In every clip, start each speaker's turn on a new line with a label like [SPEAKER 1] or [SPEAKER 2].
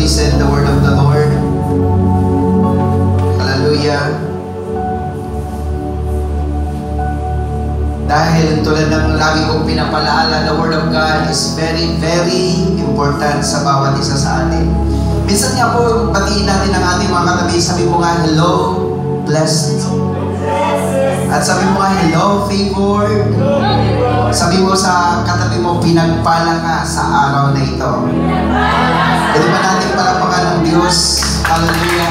[SPEAKER 1] listen the word of the Lord. Hallelujah. Dahil tulad ng lagi kong pinapalaala, the Word of God is very, very important sa bawat isa sa atin. Minsan nga po, batiin natin ang ating mga katabi. Sabi mo nga, hello, blessed. At sabi mo nga, hello, favored. Sabi mo sa katabi mo, pinagpala ka sa araw na ito. Pwede ba natin palapakan ng Diyos? Hallelujah.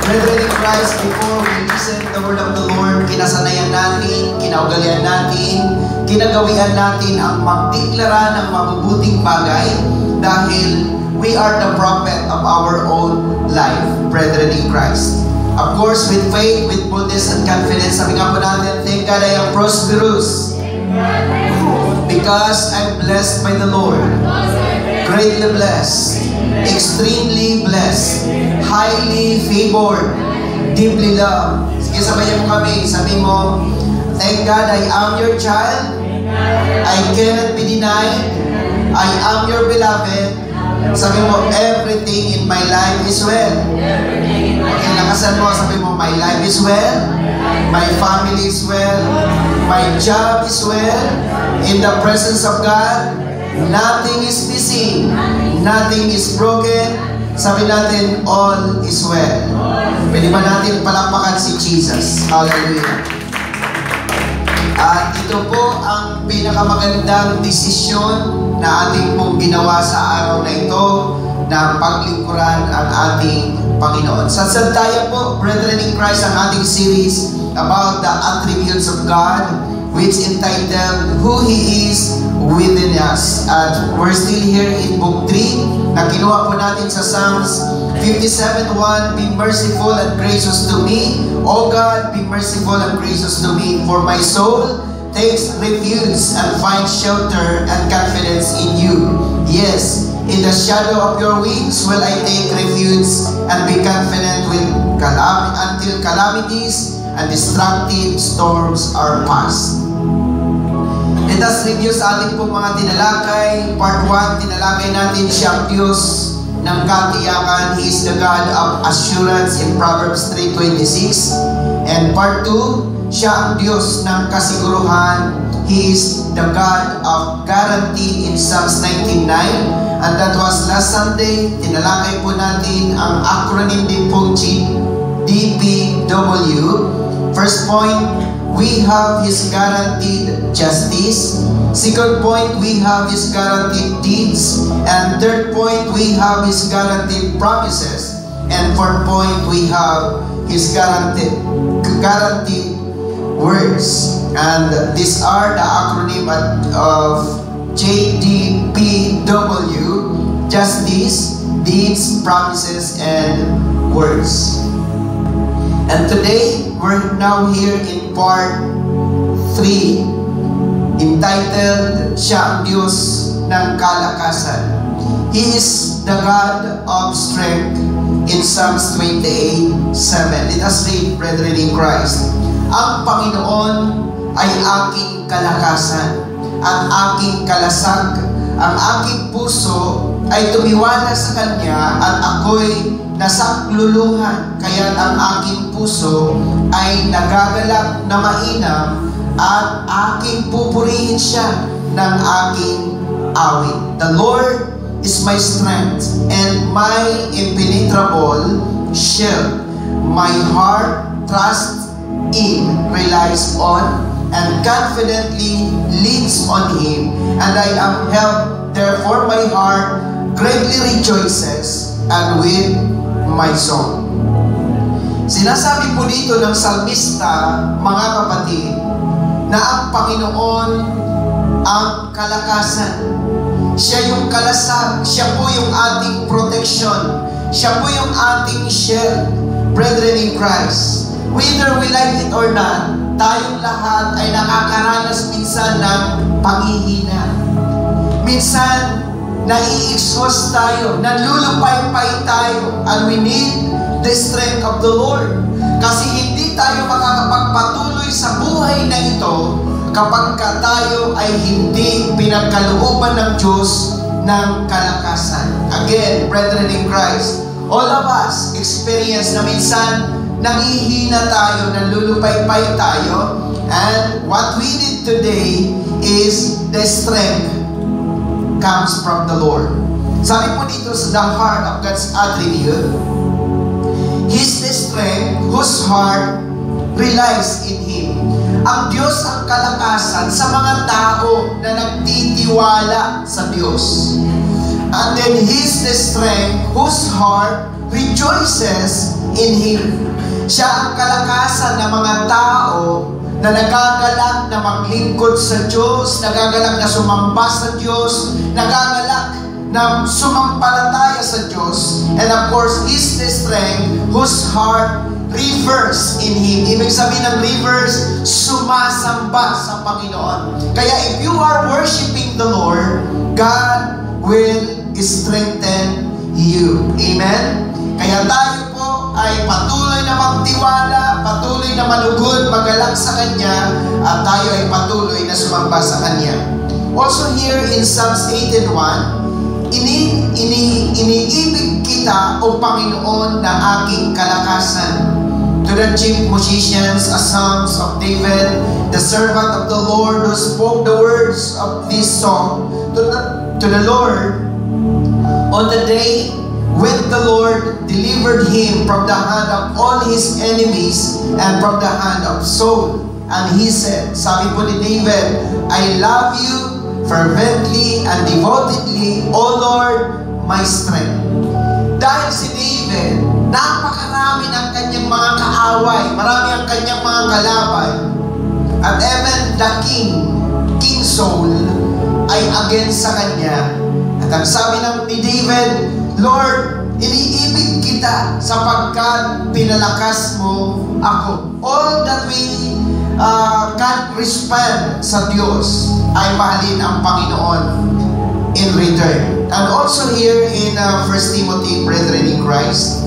[SPEAKER 1] Brethren in Christ, before we listen the word of the Lord, kinasanayan natin, kinaugalian natin, kinagawian natin ang magdeklara ng mabubuting bagay dahil we are the prophet of our own life, brethren in Christ. Of course, with faith, with boldness and confidence, sabi nga po natin, thank God I am prosperous because I'm blessed by the Lord, greatly blessed, extremely blessed, highly favored, deeply loved. Sige, sabayan mo kami. Sabi mo, thank God I am your child. I cannot be denied. I am your beloved. Sabi mo, everything in my life is well. Okay, nakasan mo, sabi mo, my life is well. My family is well. My job is well. In the presence of God, nothing is missing. Nothing is broken. Sabi natin, all is well. Pwede ba natin palakpakan si Jesus? Hallelujah. At ito po ang pinakamagandang desisyon na ating pong ginawa sa araw na ito na paglingkuran ang ating Panginoon. Sasadaya po, brethren in Christ, ang ating series about the attributes of God, which entitled Who He Is Within Us. At we're still here in Book 3 na kinuha po natin sa Psalms 57:1. Be merciful and gracious to me, O God, be merciful and gracious to me, for my soul takes refuge and finds shelter and confidence in you. Yes, in the shadow of your wings will I take refuge and be confident until calamities and destructive storms are past. Let us review sa ating pong mga tinalakay. Part 1, tinalakay natin siya ang Diyos ng katiyakan. He is the God of assurance in Proverbs 3:26. And part 2, siya ang Diyos ng kasiguruhan. He is the God of guarantee in Psalms 19:9. And that was last Sunday. Tinalakay po natin ang acronym din pong DPW. First point, we have His guaranteed justice. Second point, we have His guaranteed deeds. And third point, we have His guaranteed promises. And fourth point, we have His guaranteed words. And these are the acronym of JDPW: justice, deeds, promises, and words. And today, we're now here in part 3, entitled, Siya ang Diyos ng Kalakasan. He is the God of strength in Psalms 28:7. Let us read, brethren in Christ. Ang Panginoon ay aking kalakasan at aking kalasag. Ang aking puso ay tumiwala sa Kanya at ako'y nasakluluhan, kaya't ang aking puso ay nagagalak na mainam at aking pupurihin siya ng aking awit. The Lord is my strength and my impenetrable shield. My heart trusts in, relies on, and confidently leans on Him, and I am helped. Therefore my heart greatly rejoices, and with my song. Sinasabi po dito ng salmista, mga kapatid, na ang Panginoon ang kalakasan. Siya yung kalasag. Siya po yung ating protection. Siya po yung ating shield. Brethren in Christ, whether we like it or not, tayong lahat ay nakakaranas minsan ng panghihina. Minsan, nai-exhaust tayo, nalulupay-pay tayo, and we need the strength of the Lord. Kasi hindi tayo makakapagpatuloy sa buhay na ito kapag tayo ay hindi pinagkalooban ng Diyos ng kalakasan. Again, brethren in Christ, all of us experience na minsan nangihina tayo, nanlulupay-pay tayo, and what we need today is the strength comes from the Lord. Sabi po dito sa the heart of God's attribute, He's the strength whose heart relies in Him. Ang Diyos ang kalakasan sa mga tao na nagtitiwala sa Diyos. And then He's the strength whose heart rejoices in Him. Siya ang kalakasan ng mga tao na nagagalak na maglingkod sa Diyos, nagagalak na sumamba sa Diyos, nagagalak na sumampalataya sa Diyos. And of course, is the strength whose heart rivers in Him. Ibig sabihin ng rivers, sumasamba sa Panginoon. Kaya if you are worshiping the Lord, God will strengthen you. Amen? Kaya tayo po ay patuloy na magtiwala, patuloy na malugod, magalak sa Kanya, at tayo ay patuloy na sumamba sa Kanya. Also here in Psalms 8:1, iniibig kita, O Panginoon, na aking kalakasan. To the chief musicians, a Psalms of David, the servant of the Lord, who spoke the words of this song to the Lord on the day when the Lord delivered him from the hand of all his enemies and from the hand of Saul. And he said, sabi po ni David, I love you fervently and devotedly, O Lord, my strength. Dahil si David, napakarami ng kanyang mga kaaway, marami ang kanyang mga kalaban. At even the King Saul, ay against sa kanya. At ang sabi ni David, Lord, iniibig kita sapagkat pinalakas mo ako. All that we can respond sa Diyos ay mahalin ang Panginoon in return. And also here in 1 Timothy, brethren in Christ,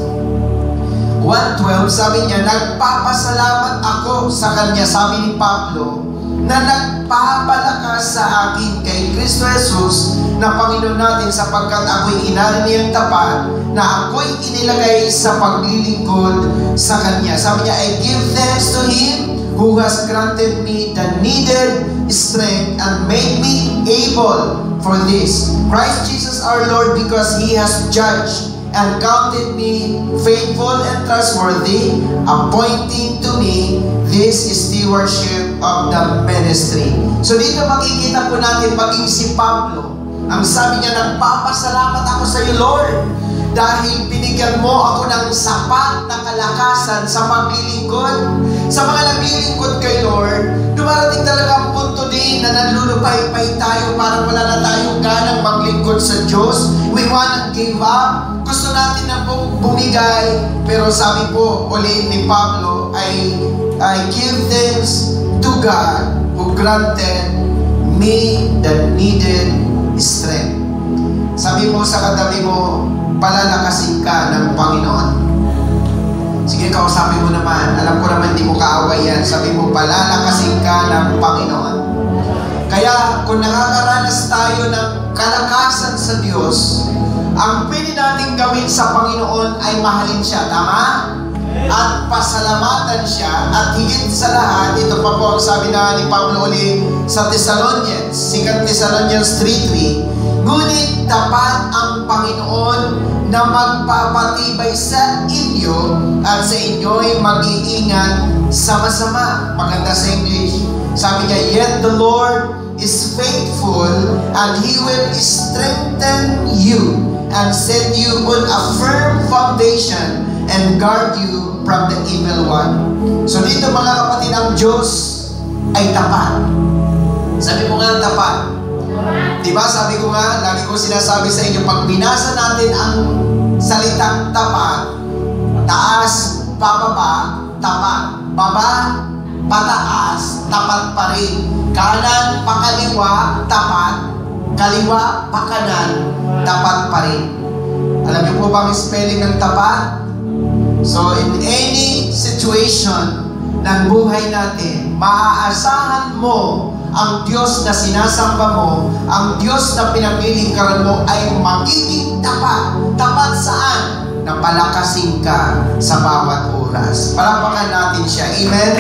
[SPEAKER 1] 1:12, sabi niya, nagpapasalamat ako sa Kanya, sabi ni Pablo, na nagpapalakas sa akin kay Kristo Jesus na Panginoon natin sapagkat ako'y inari niyang tapat na ako'y inilagay sa paglilingkod sa Kanya. Sabi niya, I give thanks to Him who has granted me the needed strength and made me able for this. Christ Jesus our Lord, because He has judged and counted me faithful and trustworthy, appointing to me this stewardship of the ministry. So dito makikita po natin maging si Pablo. Ang sabi niya, nagpapasalamat ako sa iyo, Lord, dahil binigyan mo ako ng sapat na kalakasan sa paglilingkod. Sa mga naglilingkod kay Lord, dumarating talaga ang punto din na nanlulupay-pay tayo, parang wala na tayong ganang maglingkod sa Diyos. We wanna give up. Gusto natin na bumigay. Pero sabi po ulit ni Pablo, I give thanks to God who granted me the needed strength. Sabi mo sa katabi mo, palalakasin ka ng Panginoon. Sige, kausapin mo naman. Alam ko naman hindi mo kaaway yan. Sabi mo, palalakasin ka ng Panginoon. Kaya kung nakakaranas tayo ng kalakasan sa Diyos, ang pwede natin gawin sa Panginoon ay mahalin siya. Tama? At pasalamatan siya. At higit sa lahat, ito pa po ang sabi na ni Pablo ulit sa Thessalonians, 2 Thessalonians 3:3, ngunit tapat ang Panginoon na magpapatibay sa inyo at sa inyo'y mag-iingat sama-sama. Maganda sa English. Sabi niya, yet the Lord is faithful and He will strengthen you and set you on a firm foundation and guard you from the evil one. So dito mga kapatid, ang Diyos ay tapat. Sabi mo nga tapat. Diba sabi ko nga, lagi ko sinasabi sa inyo, pag binasa natin ang salitang tapat, taas, pababa, tapat. Baba, pataas, tapat pa rin. Kanan, pakaliwa, tapat. Kaliwa, pakanan, tapat pa rin. Alam niyo po ba ang spelling ng tapat? So in any situation ng buhay natin, maaasahan mo ang Diyos na sinasamba mo, ang Diyos na pinaglilingkaran mo ay magiging tapat. Tapat saan? Na palakasin ka sa bawat oras. Palapakan natin siya. Amen?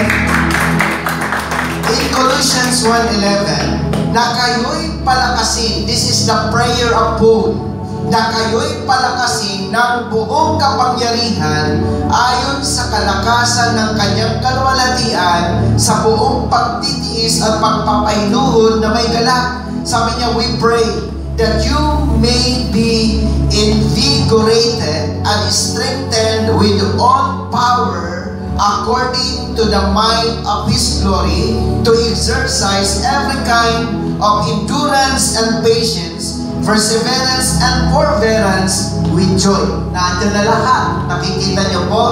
[SPEAKER 1] In Colossians 1:11, na kayo'y palakasin, this is the prayer of Paul, na kayo'y palakasin ng buong kapangyarihan ayon sa kalakasan ng kanyang kalwalhatian sa buong pagtitiis at pagpapainuhod na may galak. Sabi niya, we pray that you may be invigorated and strengthened with all power according to the might of His glory, to exercise every kind of endurance and patience, perseverance and forbearance with joy. Nandiyan na lahat. Nakikita niyo po?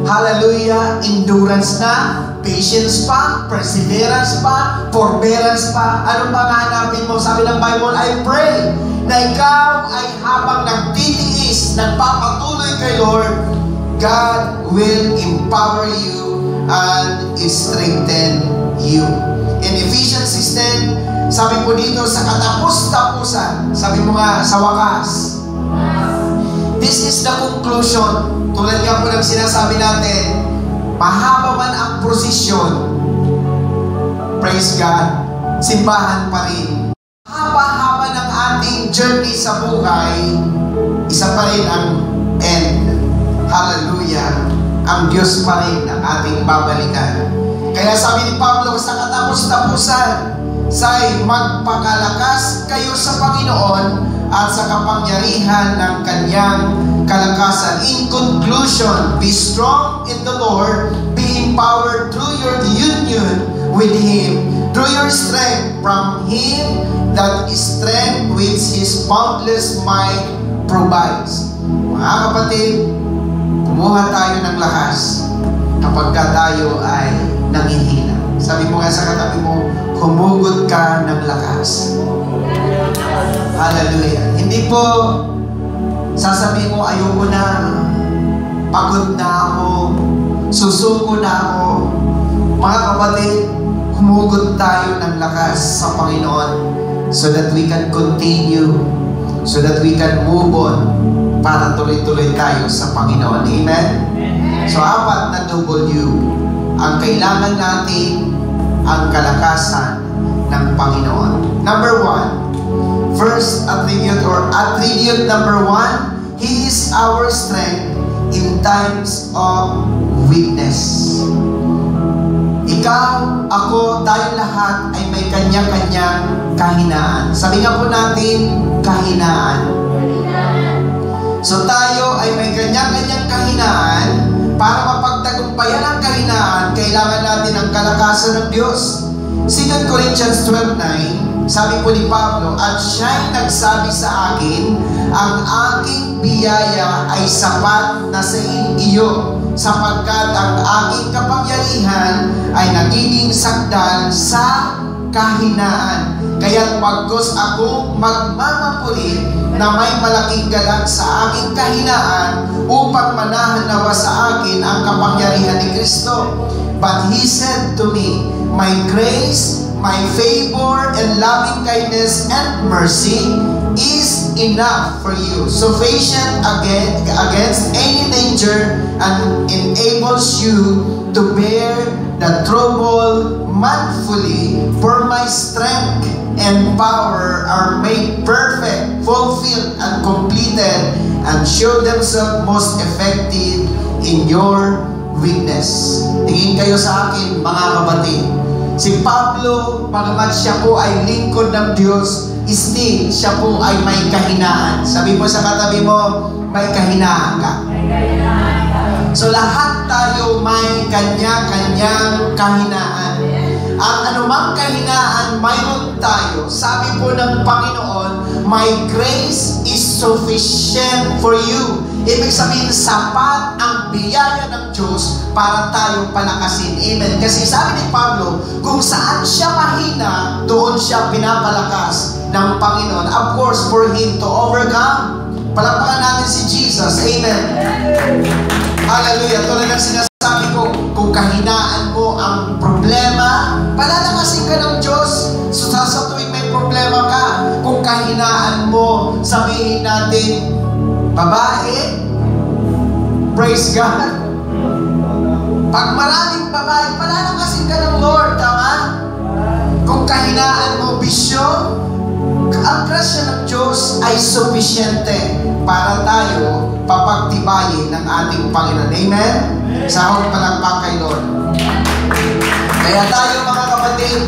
[SPEAKER 1] Hallelujah! Endurance na, patience pa, perseverance pa, forbearance pa. Ano pa hanapin mo? Sabi ng Bible, I pray na ikaw ay habang nagtitiis, nagpapatuloy kay Lord, God will empower you and strengthen you. In Ephesians 6:10, sabi po dito, sa katapos-tapusan, sabi mo nga, sa wakas. This is the conclusion. Tulad nga po ng sinasabi natin, mahaba man ang prosesyon, praise God, simbahan pa rin. Haba-haba ng ating journey sa buhay, isa pa rin ang end. Hallelujah. Ang Diyos pa rin ang ating babalikan. Kaya sabi ni Pablo, sa katapos-tapusan, say, magpakalakas kayo sa Panginoon at sa kapangyarihan ng Kanyang kalakasan. In conclusion, be strong in the Lord, be empowered through your union with Him, through your strength from Him, that strength which His boundless might provides. Mga kapatid, kumuha tayo ng lakas kapag tayo ay nangihina. Sabi mo nga sa katabi mo, humugot ka ng lakas. Hallelujah. Hindi po sasabihin mo, ayoko na, pagod na ako, susuko na ako. Mga kapatid, humugot tayo ng lakas sa Panginoon so that we can continue, so that we can move on para tuloy-tuloy tayo sa Panginoon. Amen? So, 4 na W. Ang kailangan natin, ang kalakasan ng Panginoon. Number 1, first attribute or attribute number 1, He is our strength in times of weakness. Ikaw, ako, tayo lahat ay may kanya-kanyang kahinaan. Sabi nga po natin, kahinaan. So tayo ay may kanya-kanyang kahinaan. Para mapagtagumpayan ang kahinaan, kailangan natin ang kalakasan ng Diyos. 2 Corinthians 12:9, sabi po ni Pablo, at siya'y nagsabi sa akin, ang aking biyaya ay sapat na sa iyo, sapagkat ang aking kapangyarihan ay nagiging sakdal sa kahinaan. Kaya't magkos akong magmamapuri na may malaking galak sa aking kahinaan upang manahan nawa sa akin ang kapangyarihan ni Kristo. But He said to me, my grace, my favor, and loving kindness and mercy is enough for you, sufficient against any danger, and enables you to bear the trouble manfully, for my strength and power are made perfect, fulfilled, and completed, and show themselves most effective in your weakness. Tingin kayo sa akin, mga kapatid. Si Pablo, bagamat siya po ay lingkod ng Diyos, still, siya po ay may kahinaan. Sabi mo sa katabi mo, may kahinaan ka. So lahat tayo may kanya-kanyang kahinaan. At anumang kahinaan mayroon tayo, sabi po ng Panginoon, my grace is sufficient for you. Ibig sabihin, sapat ang biyaya ng Diyos para tayo palakasin. Amen. Kasi sabi ni Pablo, kung saan siya mahina, doon siya pinapalakas ng Panginoon. Of course, for Him to overcome. Palakpakan natin si Jesus. Amen. Hallelujah. Tulad ng sinasabi ko, kung kahinaan mo ang problema, palalakasin ka ng Diyos. babae, praise God. Pag maraming babae, palalakasin ka ng Lord, tama? Kung kahinaan mo, bisyo, ang grasya ng Diyos ay sufisyente para tayo papagtibayin ng ating Panginoon. Amen? Sahod palakpak kay Lord. Kaya tayo mga kapatid,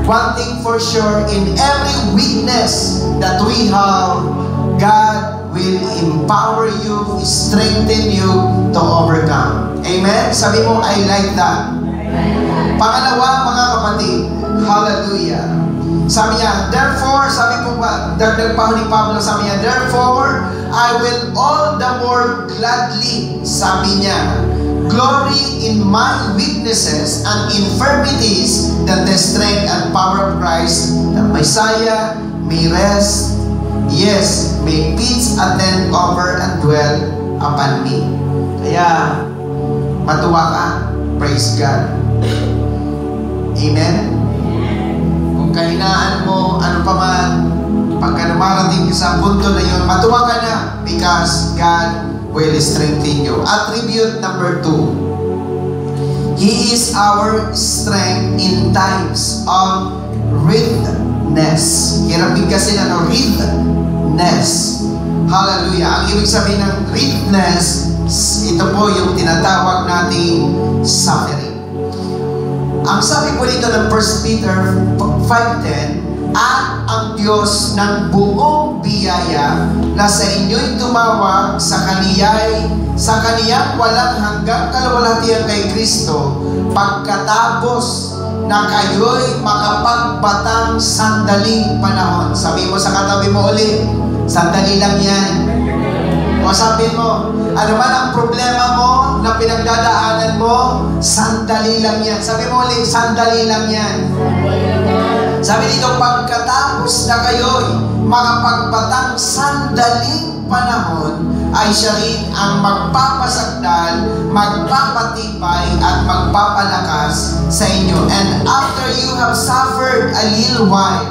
[SPEAKER 1] one thing for sure, in every weakness that we have, God will empower you, strengthen you to overcome. Amen? Sabi mo, I like that. Pangalawa, mga kapatid, hallelujah. Sabi niya, therefore, sabi po ba, dagdag pa ni Pablo, sabi niya, therefore, I will all the more gladly, sabi niya, glory in my weaknesses and infirmities, that the strength and power of Christ, the Messiah, may rest, yes, may peace attend over and dwell upon me. Kaya, matuwa ka, praise God. Amen? Kung kahinaan mo, ano pa man, pagka namarating sa punto na yun, matuwa ka na because God will strengthen you. Attribute number 2. He is our strength in times of weakness. Hirapin kasi na weakness. Hallelujah. Ang ibig sabihin ng weakness, ito po yung tinatawag nating suffering. Ang sabi po dito ng 1 Peter 5:10, at ang Diyos ng buong biyaya na sa inyo'y tumawag sa kaniyang walang hanggang kalwalhatian kay Kristo, pagkatapos na kayo'y makapagbatang sandaling panahon. Sabi mo sa katabi mo ulit, sandali lang yan. O sabi mo, ano man ang problema mo na pinagdadaanan mo, sandali lang yan. Sabi mo ulit, sandali lang yan. Sabi dito, pagkatapos na kayo'y makapagbatang sandaling panahon, ay siya rin ang magpapasagdal, magpapatibay, at magpapalakas sa inyo. And after you have suffered a little while,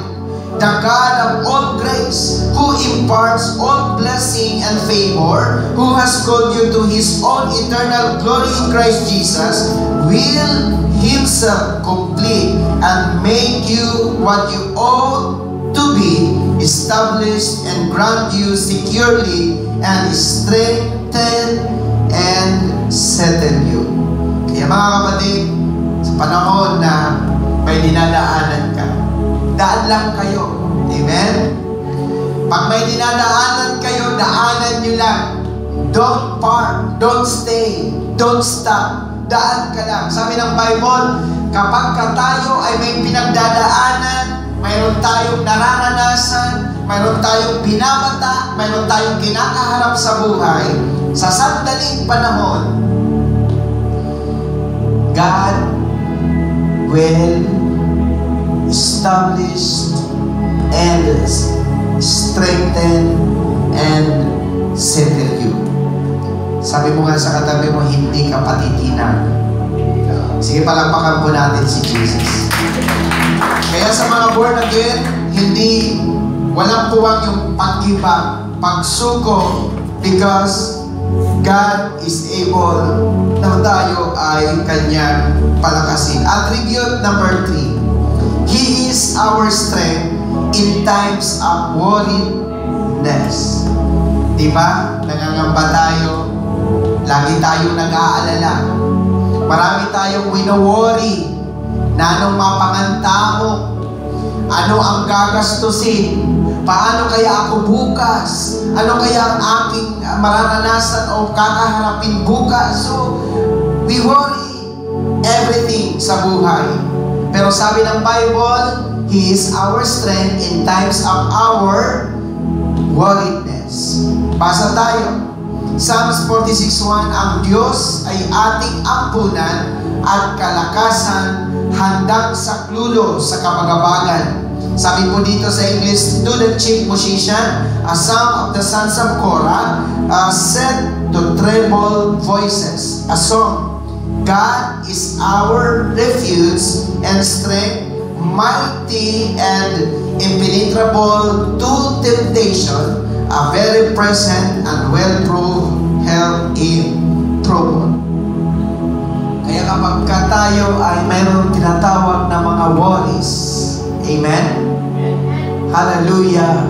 [SPEAKER 1] the God of all grace, who imparts all blessing and favor, who has called you to His own eternal glory in Christ Jesus, will Himself complete and make you what you ought to be, established and grant you securely, and strengthen and settle you. Kaya mga kapatid, sa panahon na may dinadaanan ka, daan lang kayo. Amen? Pag may dinadaanan kayo, daanan nyo lang. Don't park, don't stay, don't stop. Daan ka lang. Sabi ng Bible, kapag tayo ay may pinagdadaanan, mayroon tayong nararanasan, mayroon tayong binabata, mayroon tayong kinakaharap sa buhay, sa sandaling panahon, God will establish and strengthen and settle you. Sabi mo nga sa katabi mo, hindi ka patitinag. Sige, palakpakan po natin si Jesus. Kaya sa mga born again, hindi, walang puwang yung pag-iba, pagsuko, because God is able na tayo ay Kanyang palakasin. Attribute number 3. He is our strength in times of worriness. Diba? Nangangamba tayo. Lagi tayong nag-aalala. Marami tayong wino-worry na anong mapanganta mo, ano ang gagastusin, paano kaya ako bukas, ano kaya ang aking mararanasan o kakaharapin bukas. So, we worry everything sa buhay. Pero sabi ng Bible, He is our strength in times of our worriedness. Basa tayo. Psalms 46:1, ang Diyos ay ating ampunan at kalakasan, handang saklulo sa kabagabagan. Sabi po dito sa English, to the chief musician, a song of the sons of Korah, set to treble voices, a song. God is our refuge and strength, mighty and impenetrable to temptation, a very present and well-proved help in trouble. Kaya kapag tayo ay mayroong tinatawag na mga worries, amen? Hallelujah.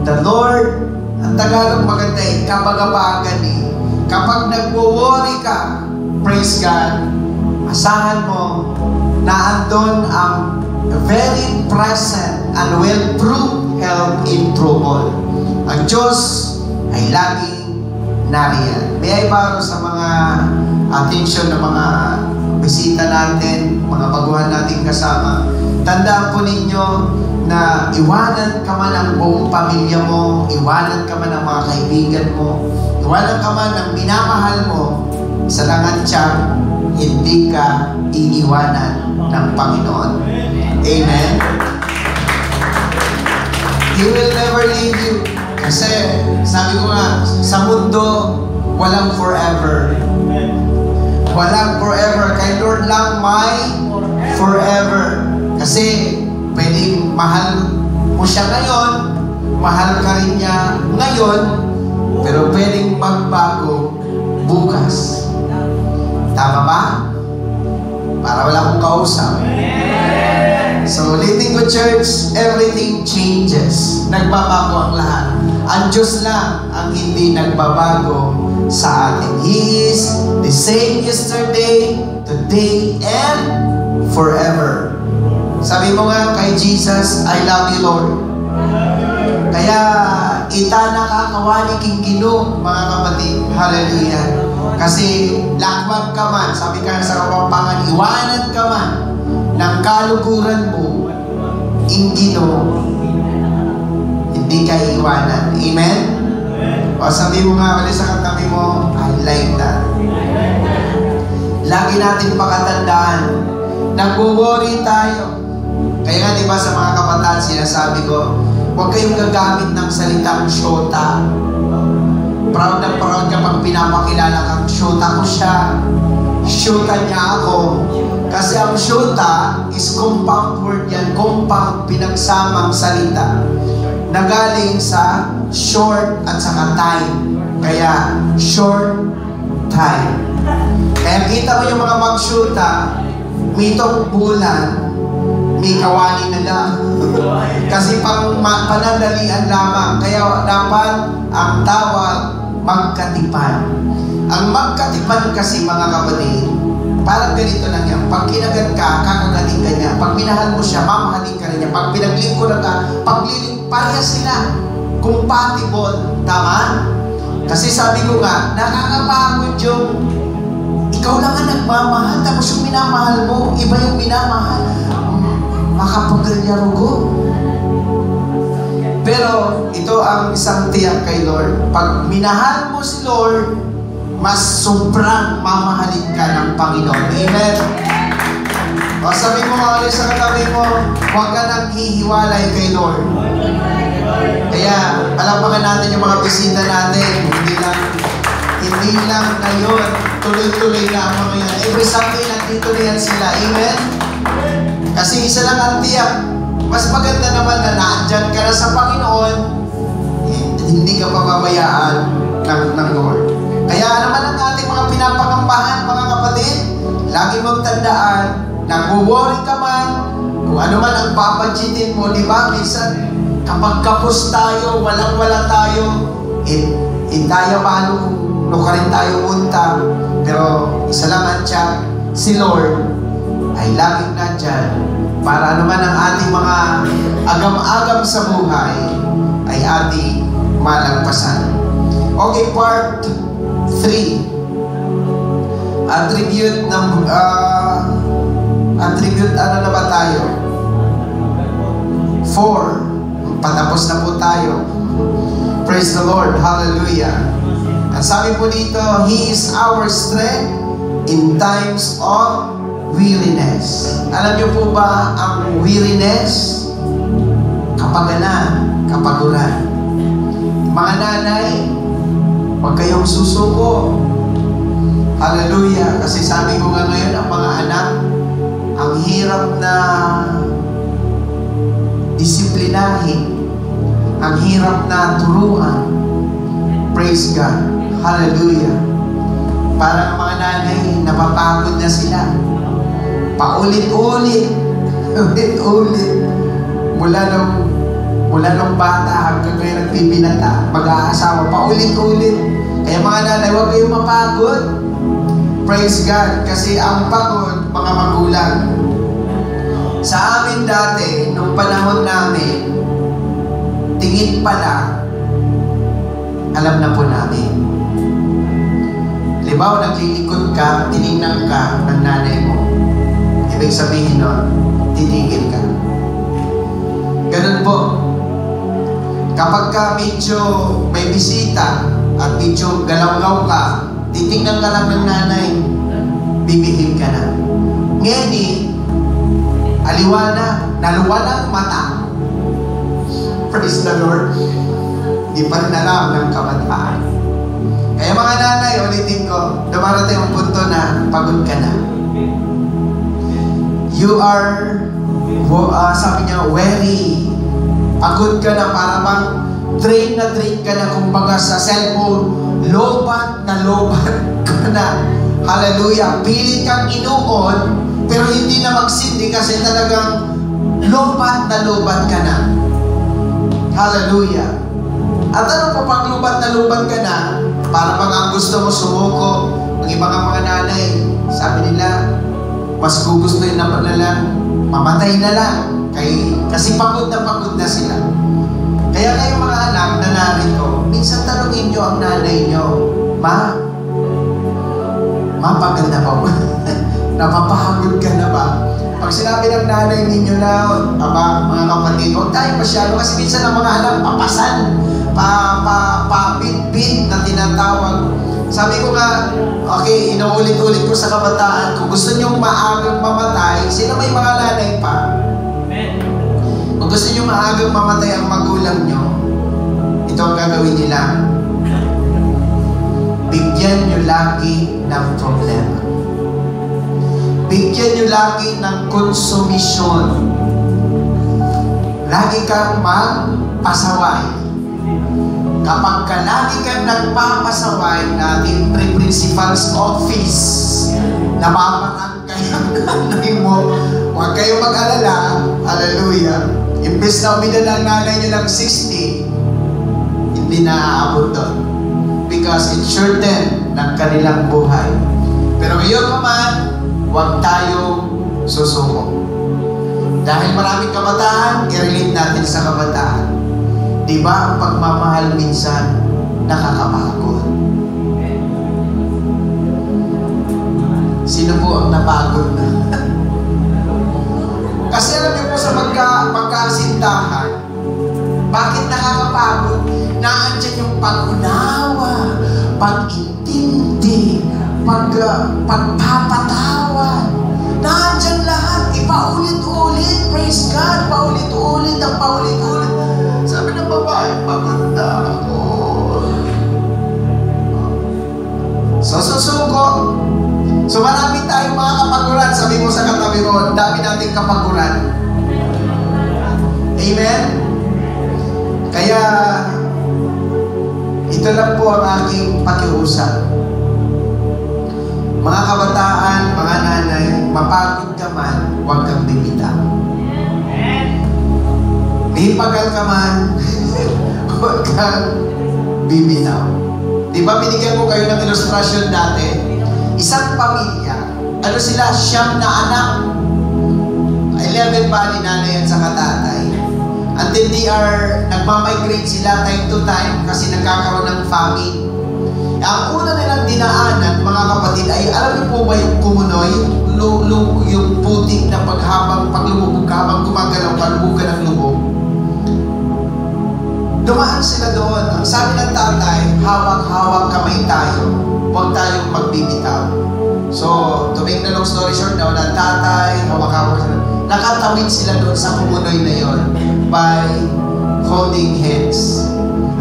[SPEAKER 1] The Lord, ang Tagalog maganda kapag-apagan kapag nagwo-worry ka, praise God, asahan mo na andon ang very present and well-proved help in trouble. Ang Diyos ay laging nariyan. May ibaro sa mga attention ng mga bisita natin, mga baguhan natin kasama. Tandaan po ninyo na iwanan ka man ang buong pamilya mo, iwanan ka man ang mga kaibigan mo, iwanan ka man ang minamahal mo, sa langan siya, hindi ka iiwanan ng Panginoon. Amen? He will never leave you. Kasi, sabi ko nga, sa mundo, walang forever. Walang forever. Kay Lord lang may forever. Kasi, pwedeng mahal mo siya ngayon, mahal ka rin niya ngayon, pero pwedeng magbago bukas. Tama ba? Para wala akong kausap. So, Living Good Church, everything changes. Nagbabago ang lahat. Ang Diyos lang ang hindi nagbabago sa atin. He is the same yesterday, today, and forever. Sabi mo nga kay Jesus, I love you, Lord. Kaya, ita nakakawali king Ginoo, mga kapatid. Hallelujah. Kasi, lakbag ka man, sabi ka sa Kapampangan, iwanan ka man ng kaluguran mo, in Ginoo, hindi ka iwanan. Amen? O sabi mo nga ulit sa katabi mo, I like that. Lagi natin pakatandaan, nagwo-worry tayo. Kaya nga diba sa mga kabataan, sinasabi ko, huwag kayong gagamit ng salitang syota. Proud na proud kapag pinapakilala kang syota ko siya. Syota niya ako. Kasi ang syota is compound word yan. Compound, pinagsamang salita. Nagaling sa short at saka time. Kaya, short time. Kaya kita mo yung mga magsyota, mitong bulan, may kawani na lang. Kasi panandalian lamang. Kaya dapat ang tawag magkatipan. Ang magkatipan kasi mga kapatid, parang ganito lang yan. Pag kinagat ka, kakagaling ka niya. Pag minahal mo siya, mamahalin ka rin niya. Pag pinaglingkuran ka, pagliling sila. Compatible. Tama? Kasi sabi ko nga, nakakapagod yung ikaw lang ang nagmamahal, tapos yung minamahal mo, iba yung minamahal. Makapagalya ko. Pero ito ang isang tiyak kay Lord. Pag minahal mo si Lord, mas sobrang mamahalin ka ng Panginoon. Amen? O sabi mo mga ulit sa katabi mo, huwag ka nang hihiwalay kay Lord. Kaya palapakan natin yung mga bisita natin. Hindi lang ngayon, tuloy-tuloy na ang mga yan. Every Sunday, nandito na yan sila. Amen? Kasi isa lang ang tiyak, mas maganda naman na naandyan ka na sa Panginoon, hindi ka pababayaan ng Lord. Kaya naman ang ating mga pinapangambahan, mga kapatid, lagi mong tandaan, nag-worry ka man, kung ano man ang babadgetin mo, di ba? Minsan, kapag kapos tayo, walang-wala tayo, tayo paano kung rin tayo punta. Pero isa lang ang tiyak, si Lord ay laging nandyan para naman ang ating mga agam-agam sa buhay ay ating malagpasan. Okay, part 3. Attribute ano na ba tayo? 4. Patapos na po tayo. Praise the Lord. Hallelujah. Ang sabi po dito, He is our strength in times of weariness. Alam niyo po ba ang weariness? Kapaganan, kapaguran. Mga nanay, huwag kayong susuko. Hallelujah. Kasi sabi ko nga ngayon, ang mga anak, ang hirap na disiplinahin. ang hirap na turuan. Praise God. Hallelujah. Parang mga nanay, napapagod na sila. Paulit-ulit. Ulit-ulit. Mula nung bata hanggang ngayon nagbibinata, mag-aasawa, paulit-ulit. Kaya mga nanay, huwag kayong mapagod. Praise God. Kasi ang pagod, mga magulang. Sa amin dati, nung panahon namin, tingin pa lang, alam na po namin. Halimbawa, naglilikod ka, tinignan ka ng nanay mo. Ibig sabihin nun, titigil ka. Ganun po. Kapag ka medyo may bisita at medyo galaw-gaw ka, titignan ka lang ng nanay, bibihim ka na. Ngayon aliwana, naluwanang mata. Praise the Lord. Di pa rin alam ng kabataan. Kaya mga nanay, ulitin ko, dumarating ang punto na pagod ka na. You are, sabi niya, weary. Pagod ka na, para bang drain ka na, kumbaga sa cellphone, lobat na ka na. Hallelujah. Pilit kang inuon, pero hindi na magsindi kasi talagang lobat ka na. Hallelujah. At ano po, pag lubat ka na, para bang ang gusto mo sumuko, ng ibang mga nanay, sabi nila, mas gugustuhin na lang, mamatay na lang. Kasi pagod na sila. Kaya kayo mga anak na narito, minsan tanongin nyo ang nanay nyo, pagod na ba? Napapahagod ka na ba? Pag sinabi ng nanay ninyo na, mga kapatid, huwag tayo masyado kasi minsan ang mga anak papasan, pabit-bit na tinatawag. Sabi ko nga, okay, inuulit-ulit ko sa kabataan, kung gusto nyo maagang mamatay, sino may mga nanay pa? Kung gusto nyo maagang mamatay ang magulang nyo, ito ang gagawin nila. Bigyan nyo lagi ng problema. Bigyan nyo lagi ng konsumisyon. Lagi kang magpasaway. Kapag ka lagi kang nagpapasaway na ating principal's office, napaparang kayang nanay mo, huwag kayong mag-alala, hallelujah, imbes na umida ng nanay nyo ng 60, hindi na aabot doon. Because it shorten ng kanilang buhay. Pero ngayon naman, huwag tayong susuko. Dahil maraming kabataan, i-relate natin sa kabataan. Diba ang pagmamahal minsan nakakapagod? Sino po ang napagod na? Kasi alam niyo po sa magkasintahan, bakit nakakapagod? Naandyan yung pag-unawa, pag-intindi, pagpapatawa. Naandyan lahat, ipaulit-ulit, praise God, paulit-ulit, ang paulit-ulit. Sabi ng babae, pagod na ako. So, susuko. So, marami tayong mga kapaguran. Sabi mo sa katabi mo, dami nating kapaguran. Amen? Kaya, ito lang po ang aking pakiusap. Mga kabataan, mga nanay, mapagod ka man, huwag kang bibitaw. May pagal ka man, huwag kang bibitaw. Di ba binigyan ko kayo ng ilustrasyon dati? Isang pamilya, ano sila, 9 na anak. 11 pa ni nanay at saka tatay. Until they are, nagmamigrate sila time to time kasi nagkakaroon ng famine. Ang una nilang dinaanan, mga kapatid, ay alam niyo po ba yung kumunoy? Yung putik na paglubog ka, habang gumagalaw ka, lubog ka ng lubog. Dumaan sila doon. Ang sabi ng tatay, hawak-hawak kamay tayo. Huwag tayong magbibitaw. So, to make the long story short, na tatay, hawak-hawak sila. Nakatawid sila doon sa kumunoy na yon by holding hands.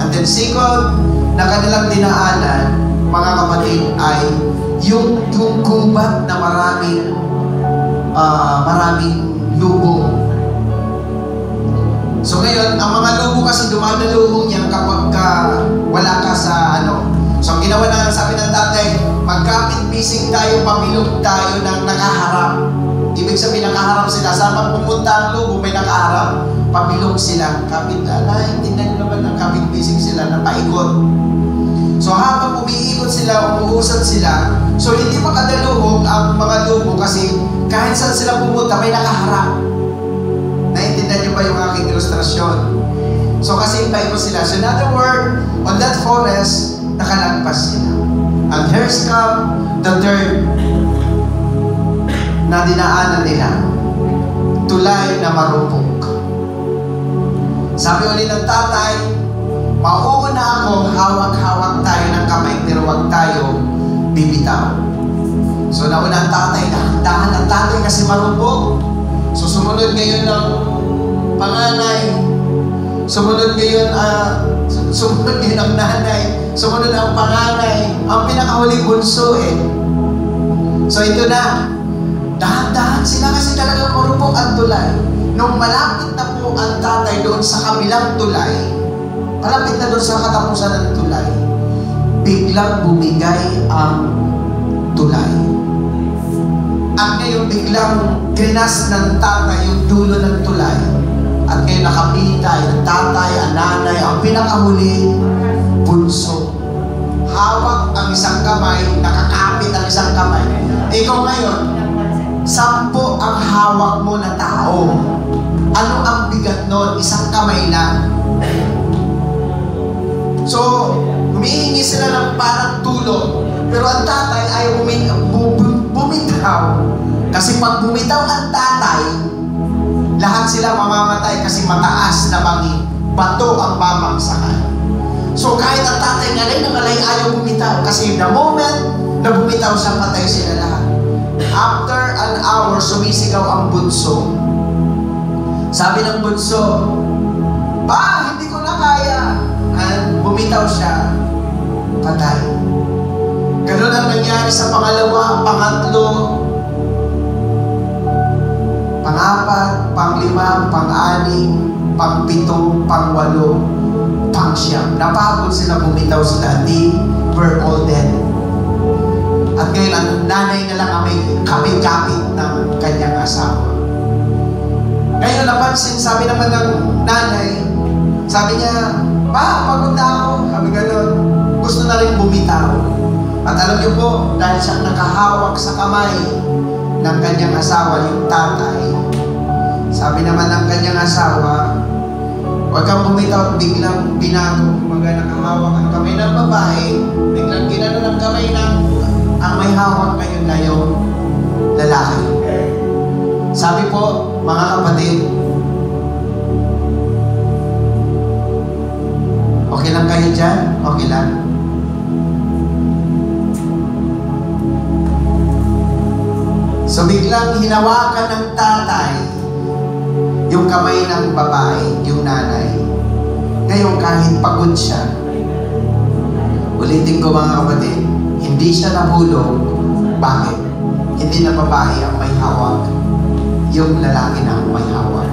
[SPEAKER 1] And then second, na kanilang dinaanan, mga kapatid, ay yung gubat na maraming lubog. So ngayon, ang mga lubo kasi dumadaluhong yan kapag wala ka sa ano. So, ang ginawa na sabi ng tatay, magkapit bisig tayo, pamilog tayo ng nakaharap. Ibig sabihin, nakaharap sila. Saan pumunta ang lubo, may nakaharap, pamilog sila. Kapit, hindi na naman ng kapit bisig sila na paikot. So, habang umiikot sila, umuusad sila, so hindi makadaluhog ang mga lubo kasi kahit saan sila pumunta, may nakaharap. Naintindihan niyo ba yung aking ilustrasyon? So, kasi paikot sila. So, in other word, on that forest, nakalagpas sila. And here's come the third na dinaanan nila. Tulay na marupok. Sabi ulit ng tatay, mauuna ako, hawak-hawak tayo ng kamay, pero huwag tayo bibitaw. So nauna ang tatay, dahan ang tatay kasi marupok. So sumunod ngayon ng panganay, sumunod ngayon ang nanay, sumunod ang panganay, ang pinakahuling bunso eh. So ito na, dahan-dahan sila kasi talagang marupok ang tulay. Nung malapit na po ang tatay doon sa kabilang tulay, malapit na doon sa katapusan ng tulay, biglang bumigay ang tulay. At ngayon biglang grinas ng tatay yung dulo ng tulay. At ngayon nakapitay ang tatay, ang nanay, ang pinakahuli, bunso. Hawak ang isang kamay, nakakapit ang isang kamay. Ikaw ngayon, 10 ang hawak mo na tao. Ano ang bigat nun? Isang kamay lang. So, humihingi sila ng parang tulong. Pero ang tatay ay bumitaw. Kasi pag bumitaw ang tatay, lahat sila mamamatay kasi mataas na bangin. Bato ang mamangsakan. So kahit ang tatay ngalay ayaw bumitaw. Kasi the moment na bumitaw siya, patay sila lahat. After an hour, sumisigaw ang bunso. Sabi ng bunso, "Pa, hindi ko na kaya." And bumitaw siya, patay. Ganun ang nangyari sa pangalawa, pangatlo, pang-4, pang-5, pang-6, pang-7, pang-8, pang-9. Napagod sila, bumitaw sila. They were all dead. At ngayon, ang nanay na lang ang may kapit-kapit ng kanyang asawa. Ngayon, napansin, sabi naman ng nanay, sabi niya, "Pa, pagod na ako." Sabi gano'n, gusto na rin bumitaw. At alam niyo po, dahil siyang nakahawak sa kamay ng kanyang asawa, yung tatay, sabi naman ng kanyang asawa, "Huwag kang bumitaw." At biglang binago. Kumbaga nakahawak ang kamay ng babae, biglang ginano ng kamay ng ang may hawak ngayon na yung lalaki. Sabi po, mga kapatid, okay lang kayo dyan? Okay lang? So biglang hinawakan ng tatay yung kamay ng babae, yung nanay. Ngayon kahit pagod siya, ulitin ko mga kapatid, hindi siya nahulog. Bakit? Hindi na babae ang may hawak, yung lalaki na ang may hawak.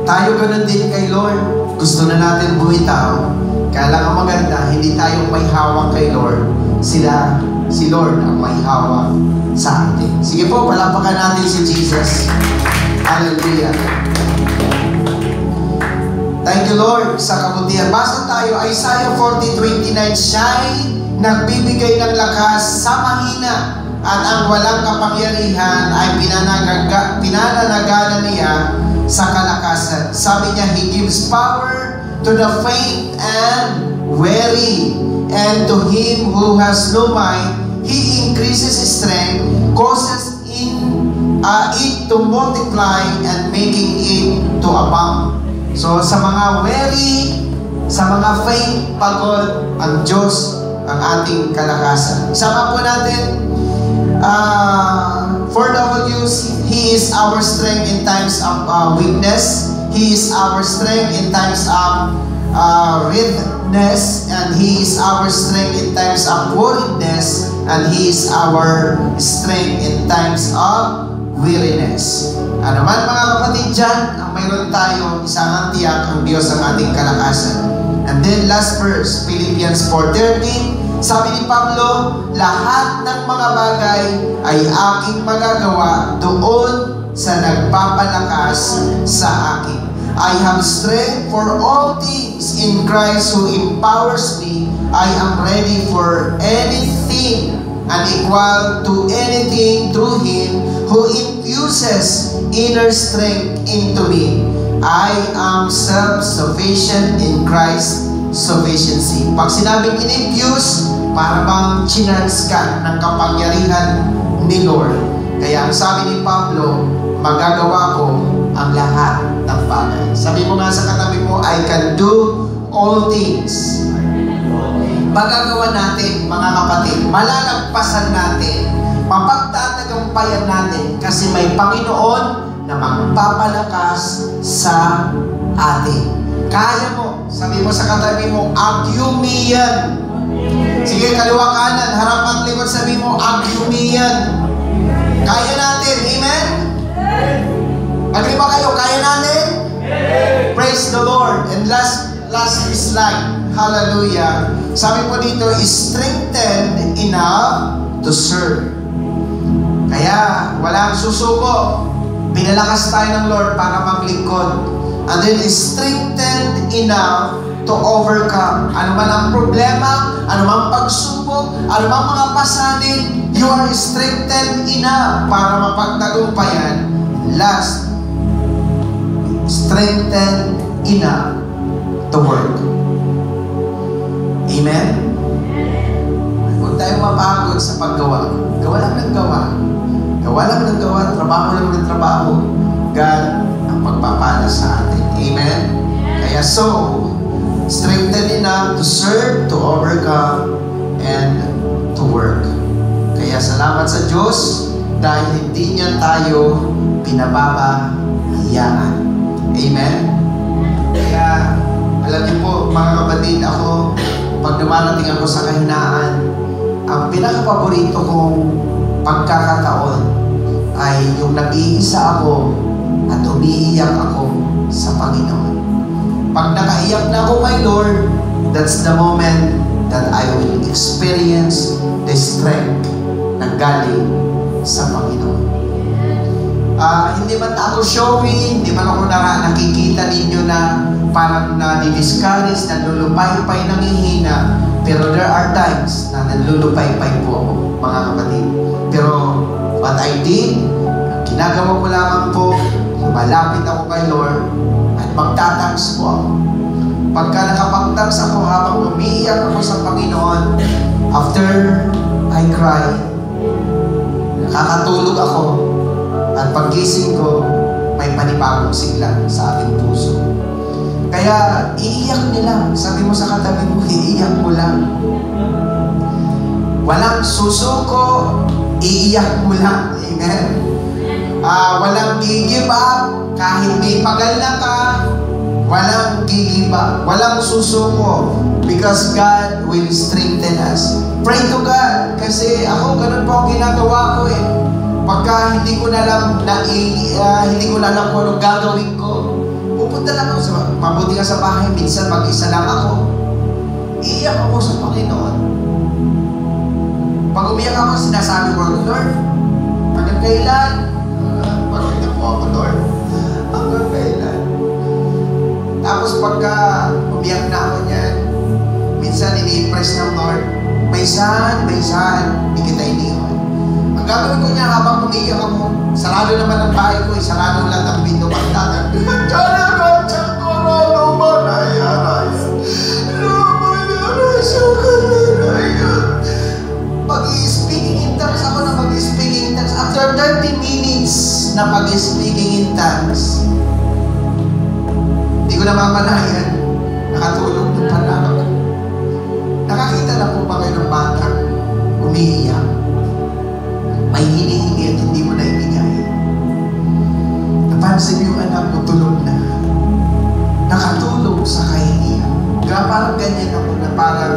[SPEAKER 1] Tayo ganun din kay Lord. Gusto na natin bumitaw. Kaya lang ang maganda, hindi tayo may hawak kay Lord. Si Lord ang may hawak sa atin. Sige po, palapakan natin si Jesus. Hallelujah. Thank you, Lord, sa kabutihan. Basa tayo, Isaiah 40:29, "Siya'y nagbibigay ng lakas sa mahina, at ang walang kapangyarihan ay pinananagalan niya sa kalakasan." Sabi niya, He gives power to the faint and weary, and to him who has no might, He increases strength, causes it to multiply, and making it to abound. So sa mga weary, sa mga faint, pagod, ang Diyos ang ating kalakasan. Sama po natin, for W's, He is our strength in times of weakness. He is our strength in times of weakness, and He is our strength in times of worriedness, and He is our strength in times of weariness. Ano man mga kapatid dyan, ang mayroon tayo, isang ang tiyak, ang Diyos ang ating kalakasan. And then last verse, Philippians 4:13, sabi ni Pablo, lahat ng mga bagay ay aking magagawa doon sa nagpapalakas sa akin. I have strength for all things in Christ who empowers me. I am ready for anything and equal to anything through Him who infuses inner strength into me. I am self-sufficient in Christ's sufficiency. Pag sinabing in-infuse, para bang chinans ka ng kapangyarihan ni Lord. Kaya ang sabi ni Pablo, magagawa ko ang lahat ng bagay. Sabi mo nga sa katabi mo, I can do all things. Magagawa natin, mga kapatid, malalagpasan natin, mapagtatagumpayan natin kasi may Panginoon na magpapalakas sa atin. Kaya mo. Sabi mo sa katabi mo, agyumi yan. Sige, kaliwa kanan, harap at likod, sabi mo, agyumi yan. Kaya natin. Amen? Agree ba kayo? Kaya natin? Praise the Lord. And last slide. Hallelujah. Sabi po dito, is strengthened enough to serve. Kaya, walang susuko. Pinalakas tayo ng Lord para maglingkod. And then, is strengthened enough to overcome. Ano man ang problema, ano man pagsubok, ano man mga pasanin, you are strengthened enough para mapagtagumpayan. Last, strengthened enough to work. Amen? Huwag tayong mapagod sa paggawa. Gawa lang ng gawa. Gawa lang ng gawa. Trabaho lang ng trabaho. God ang pagpapala sa atin. Amen? Kaya strengthened enough to serve, to overcome, and to work. Kaya salamat sa Diyos dahil hindi niya tayo pinababayaan. Amen? Kaya alam niyo po, mga kapatid, ako, pag dumarating ako sa kahinaan, ang pinaka-paborito kong pagkakataon ay yung nag-iisa ako at umiiyak ako sa Panginoon. Pag nakaiyak na ako kay Lord, that's the moment that I will experience the strength na galing sa Panginoon. Hindi man ako showy, hindi man ako nakikita ninyo na parang na-discourage, nalulupay-pay, nangihina. Pero there are times na nalulupay-pay po ako, mga kapatid. Pero what I did, ginagawa ko lamang po, malapit ako kay Lord at magtatangs po ako. Pagka nakapagtangs ako habang umiiyak ako sa Panginoon, after I cry, nakakatulog ako at paggising ko, may panibagong sigla sa aking puso. Kaya, iiyak niyo lang. Sabi mo sa katabi mo, iiyak mo lang. Walang susuko, iiyak mo lang. Amen? Walang give up, kahit may pagal na ka, walang give up, walang susuko, because God will strengthen us. Pray to God, kasi ako, ganun po ang ginagawa ko eh. Pagka hindi ko na alam kung anong gagawin ko, pupunta lang ako sa, mabuti ka sa bahay, minsan mag-isa lang ako. Iiyak ako sa Panginoon. Pag umiyak ako, sinasabi ko, Lord, hanggang kailan? Pagod na po ako, Lord. Hanggang kailan? Tapos pagka umiyak na ako niyan, minsan ini-impress ng Lord, Baysan, hindi kita iniwan. Ang gagawin ko niya habang umiiyak ako, sarado naman ang bahay ko, sarado lang ang window pagtatag. Pag-i-speaking in tongues ako na pag-i-speaking in tongues. After 30 minutes na pag-i-speaking in tongues, hindi ko na mamalayan. Nakatulog ng panakot. Nakakita na po ba kayo ng batang umiiyak? May hinihingi at hindi mo na ibigay. Napansin yung anak mo, tulog na. Nakatulog sa kahihiyan. Kaya parang ganyan ako na parang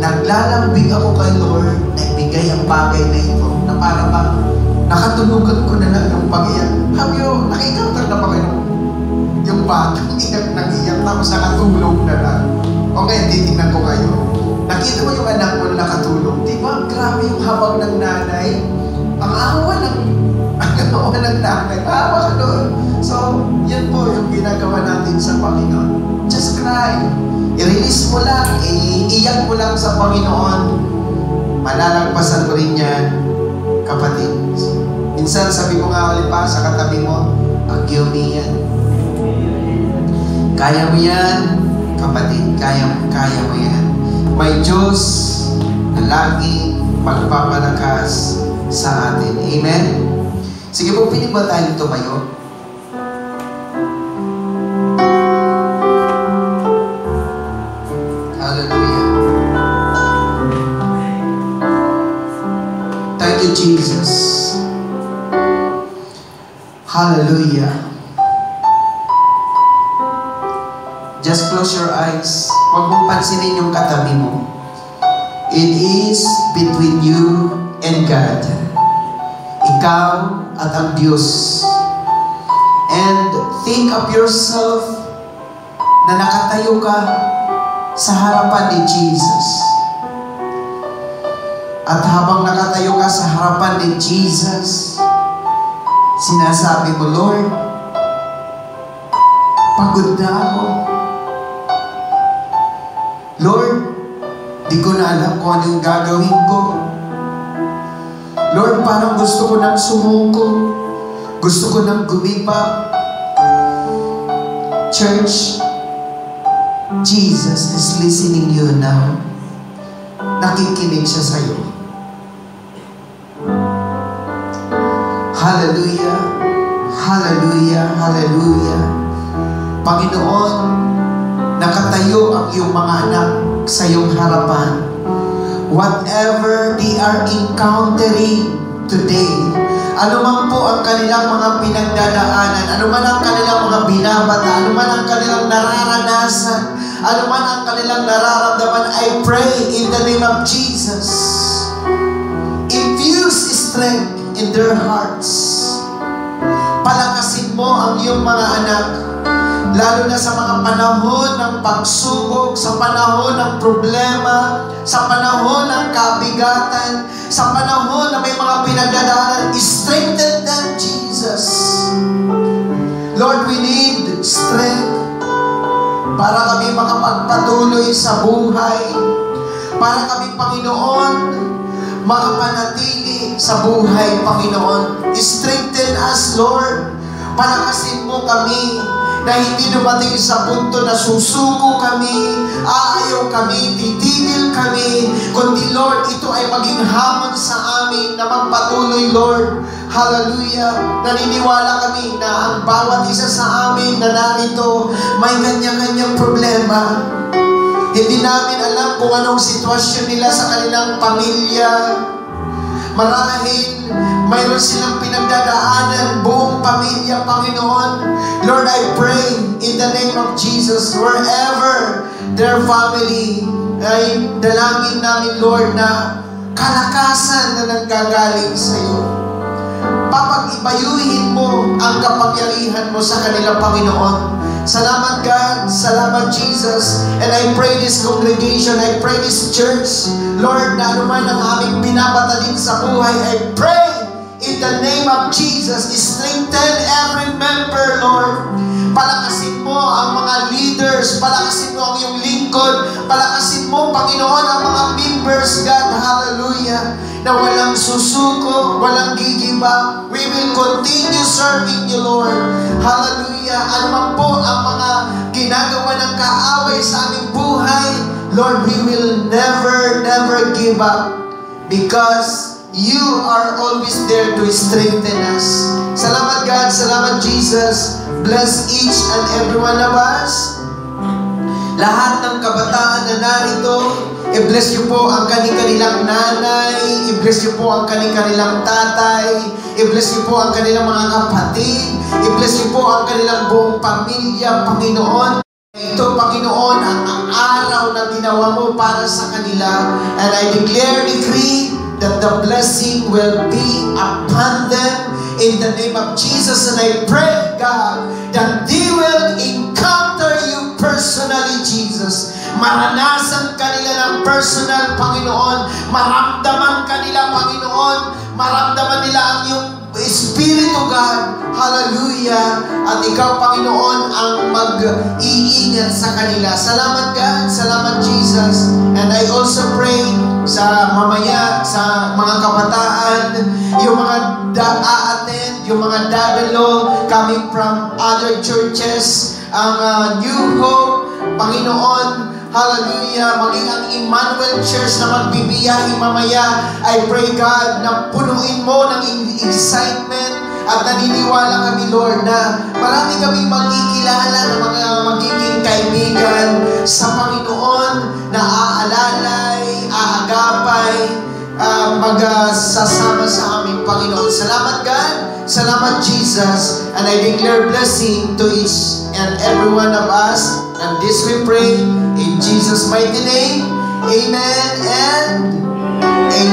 [SPEAKER 1] naglalambing ako kay Lord na ibigay ang bagay na ito na parang nakatulugan ko na lang yung pag-iyak. Habyo, nakikita na ba kayo? Yung batang iyak ng iyak, tapos nakatulog na lang. Okay, titignan ko kayo. Nakita mo yung anak mo na nakatulog. Diba, grabe yung habang ng nanay. Ang awa ng nanay. Awa ka doon. So, yan po yung ginagawa natin sa Panginoon. Just cry. I-release mo lang, iiyak mo lang sa Panginoon. Malalagpasan mo rin yan, kapatid. Minsan sabi ko nga ulit pa sa katabi mo, agyo mo yan. Kaya mo yan, kapatid. Kaya mo yan. May Diyos na laging magpapalakas sa atin. Amen? Sige po, pinig ba tayo tumayo? Hallelujah. Thank you, Jesus. Hallelujah. Just close your eyes. Huwag mong pansinin yung katabi mo. It is between you and God. Ikaw at ang Diyos. And think of yourself na nakatayo ka sa harapan ni Jesus. At habang nakatayo ka sa harapan ni Jesus, sinasabi mo, Lord, pagod na ako. Lord, di ko na alam kung ano yung gagawin ko. Lord, parang gusto ko nang sumuko. Gusto ko nang gumiba. Church, Jesus is listening you now. Nakikinig siya sa'yo. Hallelujah. Hallelujah. Hallelujah. Panginoon, nakatayo ang iyong mga anak sa iyong harapan. Whatever they are encountering today, anuman po ang kanilang mga pinagdadaanan, anuman ang kanilang mga binabata, anuman ang kanilang nararanasan, anuman ang kanilang nararamdaman, I pray in the name of Jesus, infuse strength in their hearts. Palakasin mo ang iyong mga anak, lalo na sa mga panahon ng pagsubok, sa panahon ng problema, sa panahon ng kabigatan, sa panahon na may mga pinagdadaanan. Strengthen them, Jesus. Lord, we need strength para kami makapagpatuloy sa buhay, para kami, Panginoon, makapanatili sa buhay, Panginoon. Strengthen us, Lord. Palakasin mo kami na hindi dumating sa punto na susuko kami, aayaw kami, titigil kami, kundi Lord, ito ay maging hamon sa amin na magpatuloy, Lord. Hallelujah. Naniniwala kami na ang bawat isa sa amin na narito may kanya-kanyang problema. Hindi namin alam kung anong sitwasyon nila sa kanilang pamilya. Marahil mayroon silang pinagdadaanan, buong pamilya, Panginoon. Lord, I pray in the name of Jesus, wherever their family, ay dalangin namin, Lord, na kalakasan na nanggagaling sa iyo. Papag-ibayuhin mo ang kapangyarihan mo sa kanila, Panginoon. Salamat, God. Salamat, Jesus. And I pray this congregation, I pray this church, Lord, na anuman ang aming binabatalin sa buhay, I pray in the name of Jesus, strengthen every member, Lord. Palakasin mo ang mga leaders, palakasin mo ang iyong lingkod, palakasin mo, Panginoon, ang mga members, God. Hallelujah. Na walang susuko, walang gigiba. We will continue serving you, Lord. Hallelujah. Ano man po ang mga ginagawa ng kaaway sa aming buhay, Lord, we will never give up because you are always there to strengthen us. Salamat, God. Salamat, Jesus. Bless each and every one of us. Lahat ng kabataan na narito, i-bless niyo po ang kanilang nanay, i-bless niyo po ang kanilang tatay, i-bless niyo po ang kanilang mga kapatid, i-bless niyo po ang kanilang buong pamilya, Panginoon. Ito, Panginoon, ang araw na ginawa mo para sa kanila. And I declare, decree, that the blessing will be upon them in the name of Jesus. And I pray, God, that they will encounter you personally, Jesus. Maranasan kanila ng personal, Panginoon. Maramdaman kanila, Panginoon. Maramdaman nila ang iyong Espiritu, God. Hallelujah. At ikaw, Panginoon, ang mag-iingat sa kanila. Salamat, God. Salamat, Jesus. And I also pray sa mamaya, sa mga kabataan, yung mga a-attend, yung mga dadalo coming from other churches, ang New Hope, Panginoon, hallelujah, maging ang Emmanuel Church na magbibiyahe mamaya. I pray, God, na punuin mo ng excitement at naniniwala kami, Lord, na marami kaming magkikilala na mga magiging kaibigan sa Panginoon na aalalay, aagapay, magsasama sa aming Panginoon. Salamat, God. Salamat, Jesus. And I declare blessing to each and every one of us. And this we pray in Jesus' mighty name. Amen and amen.